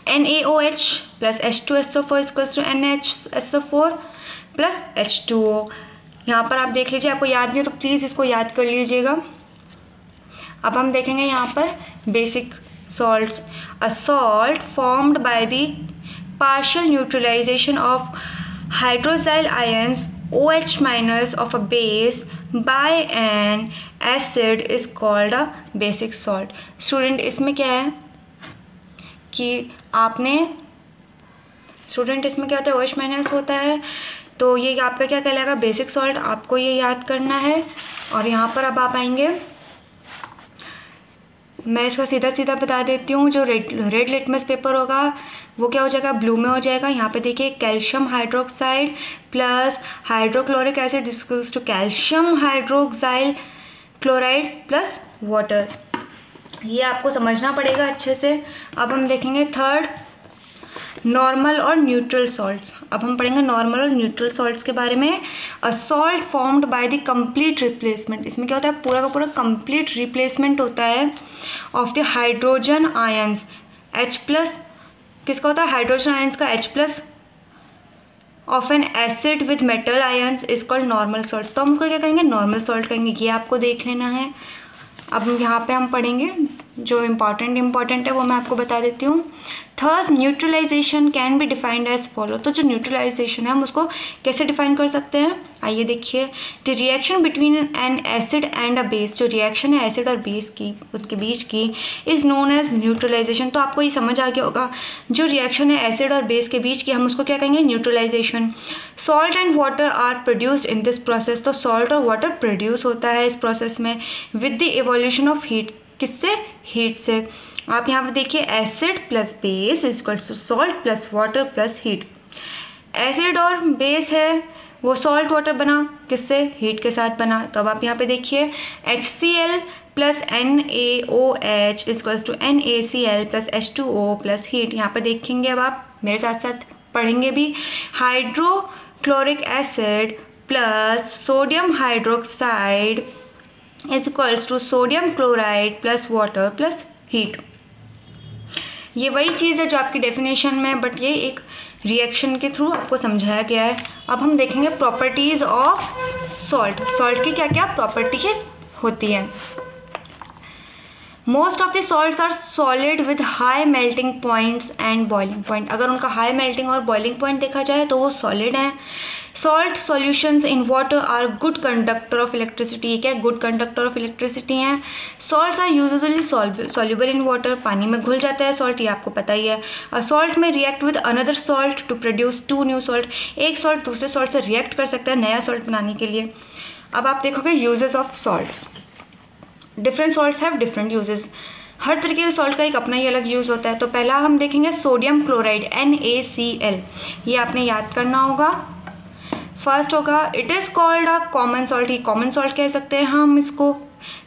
NaOH plus H2SO4 equals to NaHSO4 plus H2O। यहाँ पर आप देख लीजिए, आपको याद नहीं हो तो प्लीज़ इसको याद कर लीजिएगा। अब हम देखेंगे यहाँ पर basic salts. A salt formed by the partial neutralisation of hydroxyl ions OH- of a base by an acid is called a basic salt। Student, इसमें क्या है कि आपने, स्टूडेंट इसमें क्या होता है, OH- होता है, तो ये आपका क्या कहलाएगा, बेसिक सॉल्ट। आपको ये याद करना है। और यहाँ पर अब आप आएंगे, मैं इसका सीधा बता देती हूँ, जो रेड लिटमस पेपर होगा वो क्या हो जाएगा, ब्लू में हो जाएगा। यहाँ पे देखिए, calcium hydroxide plus hydrochloric acid equals to calcium hydroxyl chloride plus water. ये आपको समझना पड़ेगा अच्छे से। अब हम देखेंगे थर्ड, नॉर्मल और न्यूट्रल सॉल्ट्स। अब हम पढ़ेंगे नॉर्मल और न्यूट्रल सॉल्ट्स के बारे में। अ salt formed by the complete replacement, इसमें क्या होता है, पूरा का पूरा कंप्लीट रिप्लेसमेंट होता है of the hydrogen ions H+। किसका होता है, हाइड्रोजन आयंस का H+ of N acid with metal ions is called normal salts. तो हम उसको क्या कहेंगे, नॉर्मल सॉल्ट कहेंगे। ये आपको देख लेना है। अब यहाँ पे हम पढ़ेंगे जो इम्पॉर्टेंट है वो मैं आपको बता देती हूँ। Third, neutralisation can be defined as follow. तो जो न्यूट्रलाइजेशन है हम उसको कैसे डिफाइन कर सकते हैं, आइए देखिए। The reaction between an acid and a base, जो रिएक्शन है एसिड और बेस की, उनके बीच की, इज नोन एज न्यूट्रलाइजेशन। तो आपको ये समझ आ गया होगा, जो रिएक्शन है एसिड और बेस के बीच की, हम उसको क्या कहेंगे, neutralisation. Salt and water are produced in this process. तो सॉल्ट और वाटर प्रोड्यूस होता है इस प्रोसेस में with the evolution of heat. किससे, हीट से। आप यहाँ पे देखिए, acid plus base is equal to salt plus water plus heat. Acid और बेस है वो सॉल्ट वाटर बना, किससे? हीट के साथ बना। तो अब आप यहाँ पे देखिए HCl plus NaOH equals to NaCl plus H2O plus heat. यहाँ पे देखेंगे, अब आप मेरे साथ साथ पढ़ेंगे भी। Hydrochloric acid plus sodium hydroxide is equals to sodium chloride plus water plus heat. ये वही चीज़ है जो आपकी डेफिनेशन में है, बट ये एक रिएक्शन के थ्रू आपको समझाया गया है। अब हम देखेंगे प्रॉपर्टीज़ ऑफ सॉल्ट। सॉल्ट की क्या क्या प्रॉपर्टीज होती हैं। Most of the salts are solid with high melting points and boiling point. अगर उनका हाई मेल्टिंग और बॉइलिंग पॉइंट देखा जाए तो वो सॉलिड हैं। Salt solutions in water are good conductor of electricity. ये क्या गुड कंडक्टर ऑफ इलेक्ट्रिसिटी हैं। Salts are usually soluble in water. पानी में घुल जाता है सॉल्ट, ये आपको पता ही है। सॉल्ट में react with another salt to produce 2 new salt. एक सॉल्ट दूसरे सॉल्ट से रिएक्ट कर सकता है नया सॉल्ट बनाने के लिए। अब आप देखोगे uses of salts. Different salts have different uses. हर तरीके के सॉल्ट का एक अपना ही अलग यूज़ होता है। तो पहला हम देखेंगे सोडियम क्लोराइड NaCl। ये आपने याद करना होगा। फर्स्ट होगा it is called a common salt. ये कॉमन सॉल्ट कह सकते हैं हम इसको।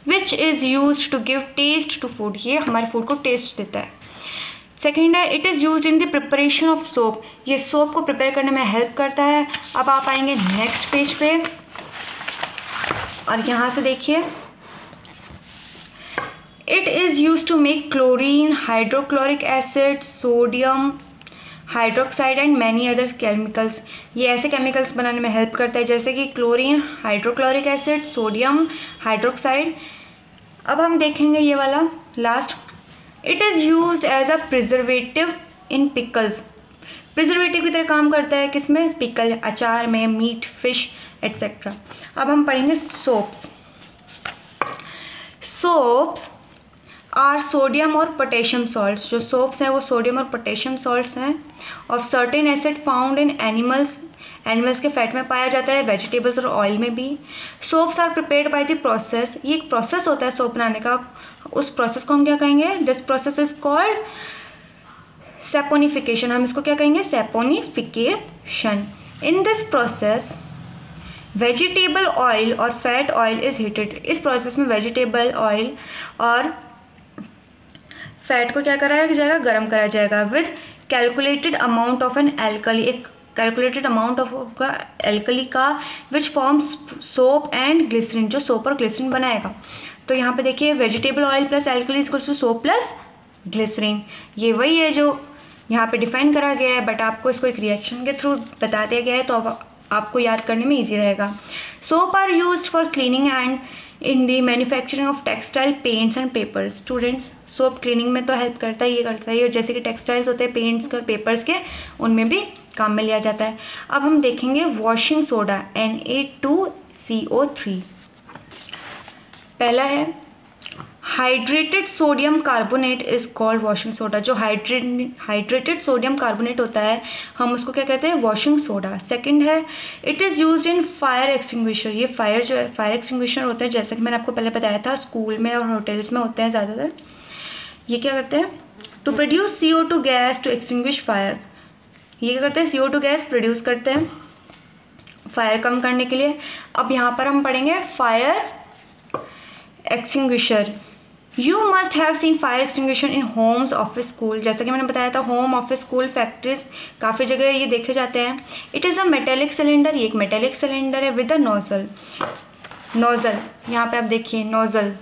Which is use to give taste to food. ये हमारे फूड को टेस्ट देता है। सेकेंड है it is use in the preparation of soap. ये सोप को प्रिपेयर करने में हेल्प करता है। अब आप आएंगे नेक्स्ट पेज पे और यहाँ से देखिए it is use to make chlorine, hydrochloric acid, sodium hydroxide and many others chemicals. ये ऐसे केमिकल्स बनाने में हेल्प करता है जैसे कि chlorine, hydrochloric acid, sodium hydroxide. अब हम देखेंगे ये वाला last. It is used as a preservative in pickles. Preservative की तरह काम करता है किसमें? पिकल, अचार में, मीट, फिश एट्सेट्रा। अब हम पढ़ेंगे सोप्स। सोप्स आर सोडियम और पोटेशियम सॉल्ट्स। जो सोप्स हैं वो सोडियम और पोटेशियम सॉल्ट्स हैं। Of certain acid found in animals. Animals के फैट में पाया जाता है, वेजिटेबल्स और ऑयल में भी। Soaps are prepared by the process. ये एक प्रोसेस होता है सोप बनाने का। उस प्रोसेस को हम क्या कहेंगे? This process is called saponification. हम इसको क्या कहेंगे? Saponification. In this process vegetable oil और फैट ऑयल इज हीटेड। इस प्रोसेस में वेजिटेबल ऑयल और फैट को क्या कराया जाएगा? गर्म कराया जाएगा with calculated amount of an alkali. एक कैलकुलेटेड अमाउंट ऑफ एल्कली का which forms soap and glycerine, जो सोप और ग्लिसरीन बनाएगा। तो यहाँ पे देखिए vegetable oil plus alkali equals to soap plus glycerine. ये वही है जो यहाँ पे डिफाइन करा गया है, बट आपको इसको एक रिएक्शन के थ्रू बता दिया गया है तो अब आपको याद करने में ईजी रहेगा। Soap are use for cleaning and in the manufacturing of textile, paints and papers. Students soap cleaning में तो हेल्प करता ही है, जैसे कि टेक्सटाइल्स होते हैं पेंट्स के और पेपर्स के, उनमें भी काम में लिया जाता है। अब हम देखेंगे वॉशिंग सोडा Na2CO3। पहला है hydrated sodium carbonate is called washing soda. जो हाइड्रेटेड सोडियम कार्बोनेट होता है हम उसको क्या कहते हैं? Washing soda. सेकंड है it is used in fire extinguisher. ये फायर जो है फायर एक्सटिंग्विशर होते हैं, जैसे कि मैंने आपको पहले बताया था स्कूल में और होटल्स में होते हैं ज़्यादातर। ये क्या करते हैं? To produce CO2 gas to extinguish fire. ये क्या करते हैं? CO2 गैस प्रोड्यूस करते हैं फायर कम करने के लिए। अब यहाँ पर हम पढ़ेंगे fire extinguisher. You must have seen fire extinguisher in Holmes, office, school. जैसा कि मैंने बताया था होम, ऑफिस, स्कूल, फैक्ट्रीज काफ़ी जगह ये देखे जाते हैं। It is a metallic cylinder. ये एक मेटेलिक सिलेंडर है विद अ नोजल। नोजल यहाँ पे आप देखिए nozzle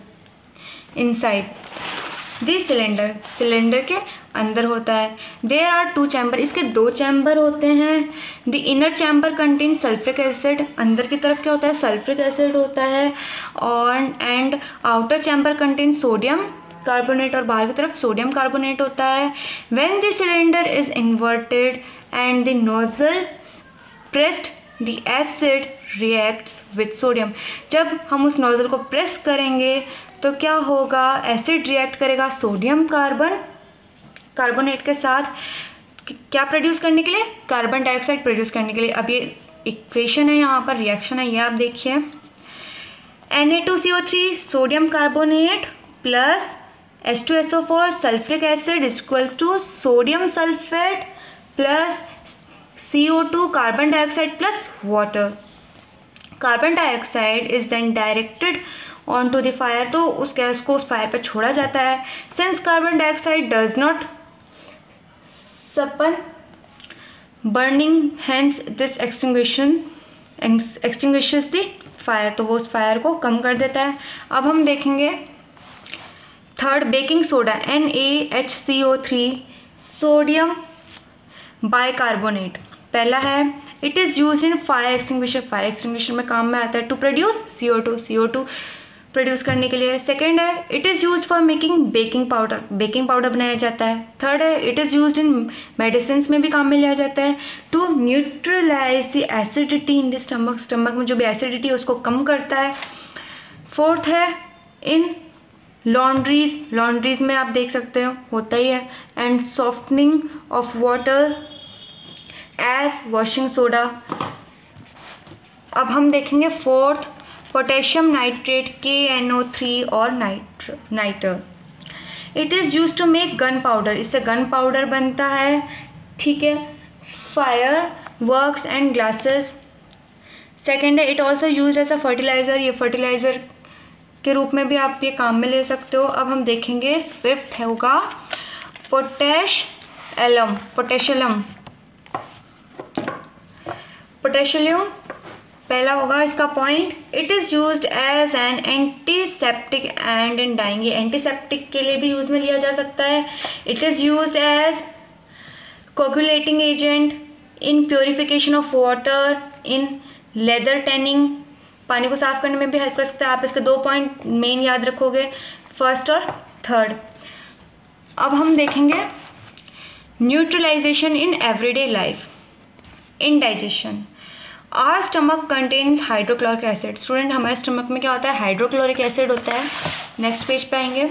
inside this cylinder, cylinder के अंदर होता है। There are 2 chamber. इसके 2 चैम्बर होते हैं। The inner chamber contain sulphuric acid. अंदर की तरफ क्या होता है? सल्फ्रिक एसिड होता है। और and outer chamber contain sodium carbonate, और बाहर की तरफ सोडियम कार्बोनेट होता है। When the cylinder is inverted and the nozzle pressed the acid reacts with sodium. जब हम उस नोजल को प्रेस करेंगे तो क्या होगा? एसिड रिएक्ट करेगा सोडियम कार्बोनेट के साथ। क्या प्रोड्यूस करने के लिए? कार्बन डाइऑक्साइड प्रोड्यूस करने के लिए। अब ये इक्वेशन है, यहाँ पर रिएक्शन है, ये आप देखिए Na2CO3 sodium carbonate plus H2SO4 sulphuric acid equals to sodium sulphate plus CO2 carbon dioxide plus water. Carbon dioxide is then directed on to the fire, तो उस गैस को उस फायर पर छोड़ा जाता है. Since carbon dioxide does not support burning, hence this extinguishes the fire, तो वो उस फायर को कम कर देता है. अब हम देखेंगे third, baking soda NaHCO3 sodium bicarbonate. पहला है it is use in fire extinguisher, fire extinguisher में काम में आता है. टू प्रोड्यूस CO2 प्रोड्यूस करने के लिए. सेकेंड है it is use for making baking powder बनाया जाता है. थर्ड है it is use in medicine में भी काम में लिया जाता है. To neutralise the acidity in the stomach में जो भी एसिडिटी है उसको कम करता है. फोर्थ है इन लॉन्ड्रीज में आप देख सकते हो होता ही है. And softening of water as washing soda. अब हम देखेंगे फोर्थ, पोटेशियम नाइट्रेट KNO3 और nitre. It is use to make gunpowder, इससे गन पाउडर बनता है. ठीक है, fireworks and glasses. Second है it also use as a fertiliser, ये फर्टिलाइज़र के रूप में भी आप ये काम में ले सकते हो. अब हम देखेंगे फिफ्थ होगा पोटेशियम. पहला होगा इसका point, it is used as an antiseptic and in dyeing, ये एंटीसेप्टिक के लिए भी यूज़ में लिया जा सकता है. It is used as coagulating agent in purification of water, in leather tanning, पानी को साफ करने में भी हेल्प कर सकता है. आप इसके 2 पॉइंट मेन याद रखोगे, फर्स्ट और थर्ड. अब हम देखेंगे neutralisation in everyday life. In digestion our stomach contains hydrochloric acid. Student हमारे स्टमक में क्या होता है, हाइड्रोक्लोरिक एसिड होता है. नेक्स्ट पेज पे आएंगे.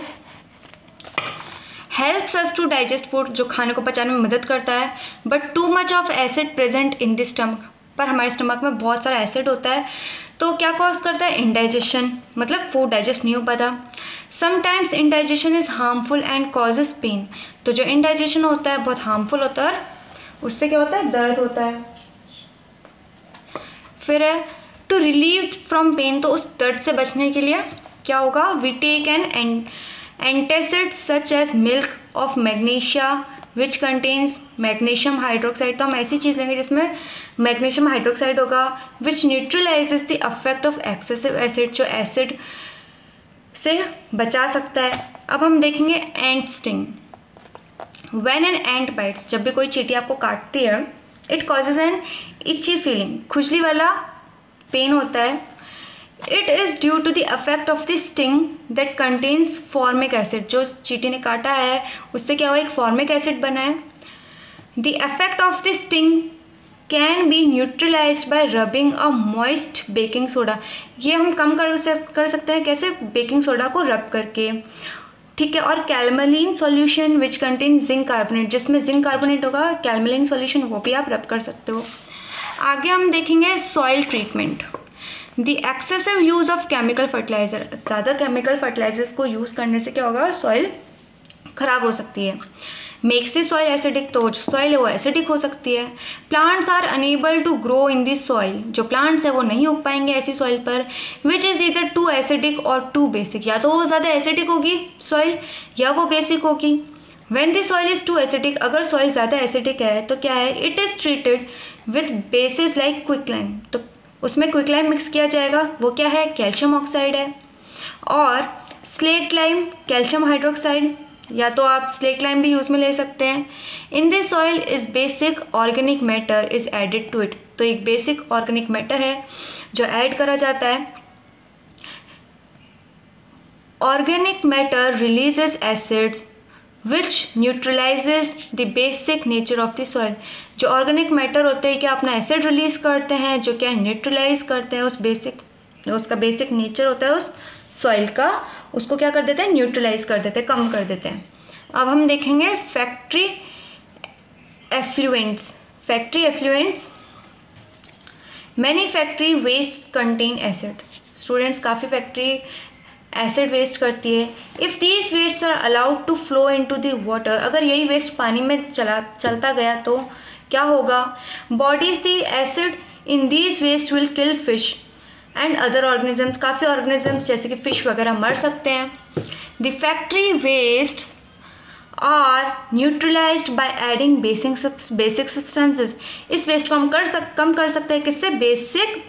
Helps us to digest food, जो खाने को पचाने में मदद करता है. But too much of acid present in the stomach, पर हमारे स्टमक में बहुत सारा एसिड होता है तो क्या कॉज करता है, इंडाइजेशन, मतलब फूड डाइजेस्ट नहीं हो पाता. Sometimes indigestion is harmful and causes pain, तो जो इंडाइजेशन होता है बहुत हार्मफुल होता है और उससे क्या होता है, दर्द होता है. फिर है टू रिलीव फ्रॉम पेन, तो उस दर्द से बचने के लिए क्या होगा, we take an antacid such as milk of magnesia which contains magnesium hydroxide. तो हम ऐसी चीज़ लेंगे जिसमें मैग्नीशियम हाइड्रोक्साइड होगा, which neutralises the effect of excessive acid, जो एसिड से बचा सकता है. अब हम देखेंगे ant sting. When an ant bites, जब भी कोई चींटी आपको काटती है, it causes an itchy feeling, खुजली वाला पेन होता है. It is due to the effect of the sting that contains formic acid, जो चींटी ने काटा है उससे क्या हुआ, एक फॉर्मिक एसिड बना है. The effect of the sting can be neutralised bye rubbing a moist baking soda. ये हम कम कर सकते हैं कैसे, बेकिंग सोडा को रब करके. ठीक है, और calamine solution which contain zinc carbonate, जिसमें जिंक कार्बोनेट होगा, कैल्मलिन सॉल्यूशन, वो भी आप रब कर सकते हो. आगे हम देखेंगे soil treatment. The excessive use of chemical fertiliser, ज़्यादा केमिकल फर्टिलाइजर्स को यूज़ करने से क्या होगा, सॉइल ख़राब हो सकती है. मेक्स द सॉइल एसिडिक, तो जो सॉइल है वो एसिडिक हो सकती है. Plants are unable to grow in this soil, जो प्लांट्स है वो नहीं उग पाएंगे ऐसी सॉइल पर. Which is either too acidic और टू बेसिक, या तो वो ज़्यादा एसिडिक होगी सॉइल या वो बेसिक होगी. When the soil is too acidic, अगर सॉइल ज़्यादा एसिडिक है तो क्या है, it is treated with bases like quicklime, तो उसमें क्विकलाइम मिक्स किया जाएगा. वो क्या है, कैल्शियम ऑक्साइड है. और स्लेट लाइम, कैल्शियम हाइड्रोक्साइड, या तो आप स्लेट लाइम भी यूज़ में ले सकते हैं. In this soil is basic organic matter is added to it, तो एक बेसिक ऑर्गेनिक मैटर है जो ऐड करा जाता है. Organic matter releases acids which न्यूट्रलाइजेज the basic nature of the soil. जो ऑर्गेनिक मैटर होते हैं क्या अपना एसिड रिलीज़ करते हैं, जो क्या न्यूट्रलाइज करते हैं उस बेसिक, उसका बेसिक नेचर होता है उस सॉइल का, उसको क्या कर देते हैं, न्यूट्रलाइज कर देते हैं, कम कर देते हैं. अब हम देखेंगे factory effluents. Many factory waste contain acid. Students काफ़ी फैक्ट्री एसिड वेस्ट करती है। If these waste are allowed to flow into the water, अगर यही वेस्ट पानी में चलता गया तो क्या होगा? Bodies the acid in these waste will kill fish and other organisms, काफ़ी ऑर्गेनिजम्स जैसे कि फ़िश वगैरह मर सकते हैं। The factory wastes are neutralised by adding basic substances, इस वेस्ट को हम कम कर सकते हैं किससे? बेसिक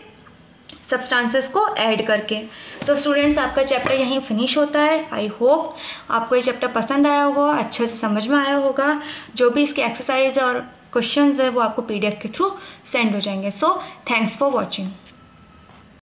सब्सटेंसेस को ऐड करके। तो स्टूडेंट्स आपका चैप्टर यहीं फिनिश होता है। आई होप आपको ये चैप्टर पसंद आया होगा, अच्छे से समझ में आया होगा। जो भी इसके एक्सरसाइज और क्वेश्चंस है वो आपको PDF के थ्रू सेंड हो जाएंगे। So thanks for watching.